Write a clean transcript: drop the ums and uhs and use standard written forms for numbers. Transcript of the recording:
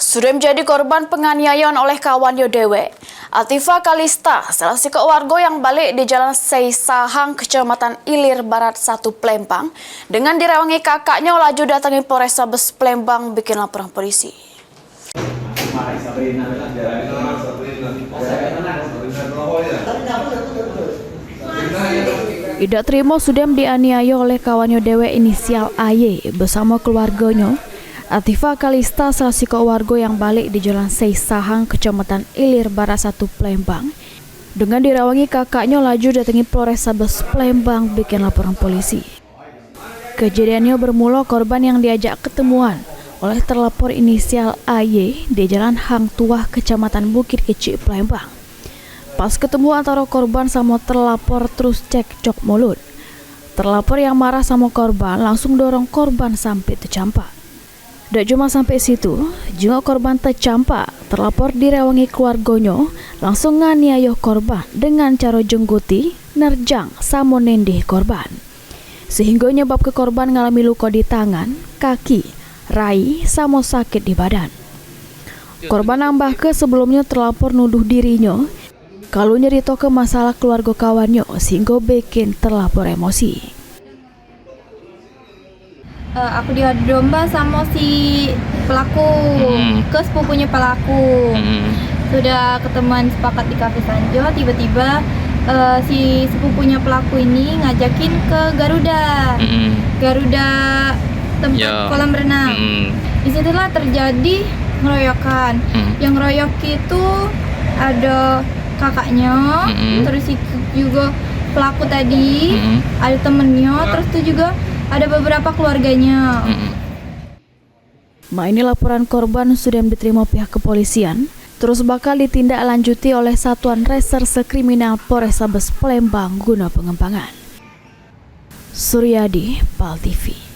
Sudah menjadi korban penganiayaan oleh kawannya dewek. Atifa Kalista, salah si warga yang balik di Jalan Seisahang, Kecamatan Ilir Barat 1 Plembang, dengan direwangi kakaknya laju datangi Polrestabes Plembang bikin laporan polisi. Tidak terima sudah dianiaya oleh kawannya dewek inisial AY bersama keluarganya. Atifa Kalista, salah si warga yang balik di Jalan Seisahang, Kecamatan Ilir Barat 1 Plembang, dengan dirawangi kakaknya laju datangi Polrestabes Plembang bikin laporan polisi. Kejadiannya bermula korban yang diajak ketemuan oleh terlapor inisial AY di Jalan Hang Tuah, Kecamatan Bukit Kecil, Plembang. Pas ketemu antara korban sama terlapor terus cekcok mulut. Terlapor yang marah sama korban langsung dorong korban sampai tercampak. Tak cuma sampai situ, juga korban tercampak, terlapor direwangi keluarganya langsung nganiaya korban dengan cara jengguti, nerjang, sama nendih korban. Sehingga nyebab ke korban ngalami luka di tangan, kaki, rai, sama sakit di badan. Korban nambah ke sebelumnya terlapor nuduh dirinya kalau nyerita ke masalah keluarga kawannya sehingga bikin terlapor emosi. Aku diadu domba sama si pelaku, ke sepupunya pelaku. Sudah ketemuan sepakat di Cafe Sanjo, tiba-tiba si sepupunya pelaku ini ngajakin ke Garuda tempat kolam renang. Disitulah terjadi ngeroyokan. Yang ngeroyok itu ada kakaknya, terus itu juga pelaku tadi, ada temennya, terus itu juga ada beberapa keluarganya. Ini laporan korban sudah diterima pihak kepolisian, terus bakal ditindaklanjuti oleh Satuan Reserse Kriminal Polrestabes Plembang guna pengembangan. Suryadi, PAL TV.